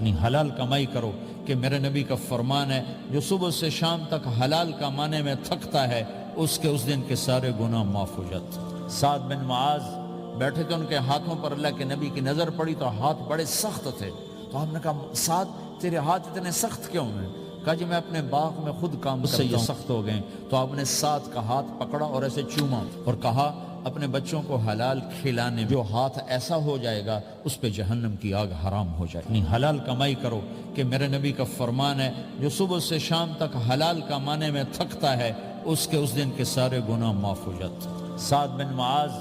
نہیں حلال کمائی کرو کہ میرے نبی کا فرمان ہے جو صبح سے شام تک حلال کمانے میں تھکتا ہے اس کے اس دن کے سارے گناہ معاف ہو جاتے ہیں۔ سعد بن معاذ بیٹھے تھے، ان کے ہاتھوں پر اللہ کے نبی کی نظر پڑی تو ہاتھ بڑے سخت تھے، تو ہم نے کہا سعد تیرے ہاتھ اتنے سخت کیوں ہیں؟ کہا جی میں اپنے باغ میں خود کام کرتا ہوں، اس سے یہ سخت ہو گئے۔ تو آپ نے سعد کا ہاتھ پکڑا اور ایسے چوما اور کہا اپنے بچوں کو حلال کھلانے جو ہاتھ ایسا ہو جائے گا اس پہ جہنم کی آگ حرام ہو جائے۔ نہیں حلال کمائی کرو کہ میرے نبی کا فرمان ہے جو صبح سے شام تک حلال کمانے میں تھکتا ہے اس کے اس دن کے سارے گناہ معاف ہو جاتے ہیں۔ سعد بن معاذ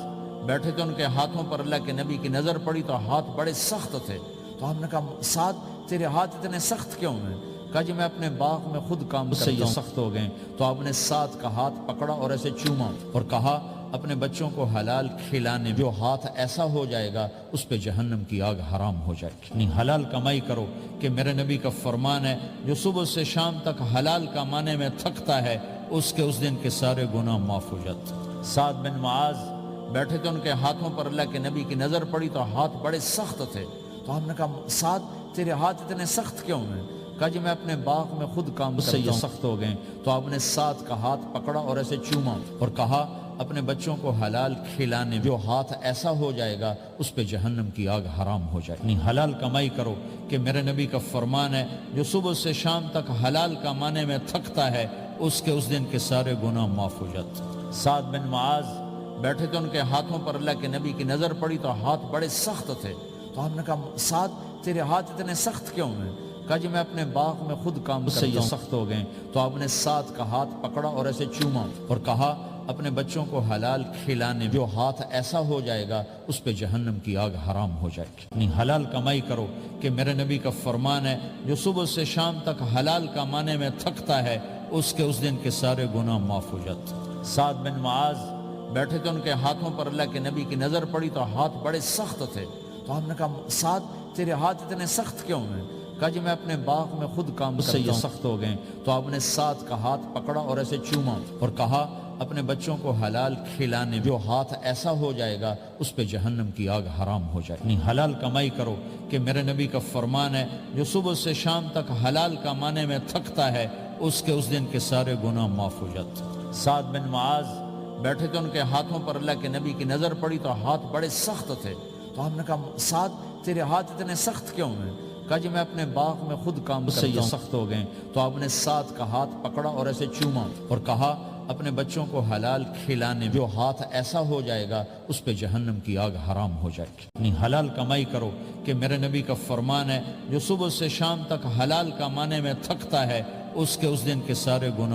بیٹھے تھے، ان کے ہاتھوں پر اللہ کے نبی کی نظر پڑی تو ہاتھ بڑے سخت تھے، تو ہم نے کہا سعد تیرے ہاتھ اتنے سخت کیوں ہیں؟ کہا جی میں اپنے باغ میں خود کام کرتا ہوں، اس سے یہ سخت ہو گئے۔ تو آپ نے سعد کا ہاتھ پکڑا اور ایسے چوما اور کہا اپنے بچوں کو حلال کھلانے جو ہاتھ ایسا ہو جائے گا اس پہ جہنم کی آگ حرام ہو جائے گی۔ نہیں حلال کمائی کرو کہ میرے نبی کا فرمان ہے جو صبح سے شام تک حلال کمانے میں تھکتا ہے اس کے اس دن کے سارے گناہ معاف ہو جاتے ہیں۔ سعد بن معاذ بیٹھے تھے، ان کے ہاتھوں پر اللہ کے نبی کی نظر پڑی تو ہاتھ بڑے سخت تھے، تو ہم نے کہا سعد تیرے ہاتھ اتنے سخت کیوں ہیں؟ کہا جی میں اپنے باغ میں خود کام کرتا ہوں، اس سے یہ سخت ہو گئے۔ تو آپ نے سعد کا ہاتھ پکڑا اور ایسے چوما اور کہا اپنے بچوں کو حلال کھلانے جو ہاتھ ایسا ہو جائے گا اس پہ جہنم کی آگ حرام ہو جائے۔ نہیں حلال کمائی کرو کہ میرے نبی کا فرمان ہے جو صبح سے شام تک حلال کمانے میں تھکتا ہے اس کے اس دن کے سارے گناہ معاف ہو جاتے ہیں۔ سعد بن معاذ بیٹھے تھے، ان کے ہاتھوں پر اللہ کے نبی کی نظر پڑی تو ہاتھ بڑے سخت تھے، تو ہم نے کہا سعد تیرے ہاتھ اتنے سخت کیوں ہیں؟ کہا جی میں اپنے باغ میں خود کام کرتا ہوں، اس سے یہ سخت ہو گئے۔ تو آپ نے سعد کا ہاتھ پکڑا اور ایسے چوما اور کہا اپنے بچوں کو حلال کھلانے جو ہاتھ ایسا ہو جائے گا اس پہ جہنم کی آگ حرام ہو جائے گی۔ نہیں حلال کمائی کرو کہ میرے نبی کا فرمان ہے جو صبح سے شام تک حلال کمانے میں تھکتا ہے اس کے اس دن کے سارے گناہ معاف ہو جاتے ہیں۔ سعد بن معاذ بیٹھے تھے، ان کے ہاتھوں پر اللہ کے نبی کی نظر پڑی تو ہاتھ بڑے سخت تھے، تو ہم نے کہا سعد تیرے ہاتھ اتنے سخت کیوں ہیں؟ کہا جی میں اپنے باغ میں خود کام کرتا ہوں، اس سے یہ سخت ہو گئے۔ تو آپ نے سعد کا ہاتھ پکڑا اور ایسے چوما اور کہا اپنے بچوں کو حلال کھلانے جو ہاتھ ایسا ہو جائے گا اس پہ جہنم کی آگ حرام ہو جائے۔ نہیں حلال کمائی کرو کہ میرے نبی کا فرمان ہے جو صبح سے شام تک حلال کمانے میں تھکتا ہے اس کے اس دن کے سارے گناہ معاف ہو جاتے ہیں۔ سعد بن معاذ بیٹھے تھے، ان کے ہاتھوں پر اللہ کے نبی کی نظر پڑی تو ہاتھ بڑے سخت تھے، تو ہم نے کہا سعد تیرے ہاتھ اتنے سخت کیوں ہیں؟ کہا جی میں اپنے باغ میں خود کام کرتا ہوں، اس سے یہ سخت ہو گئے۔ تو آپ نے سعد کا ہاتھ پکڑا اور ایسے چوما اور کہا اپنے بچوں کو حلال کھلانے جو ہاتھ ایسا ہو جائے گا اس پہ جہنم کی آگ حرام ہو جائے گی۔ نہیں حلال کمائی کرو کہ میرے نبی کا فرمان ہے جو صبح سے شام تک حلال کمانے میں تھکتا ہے اس کے اس دن کے سارے گناہ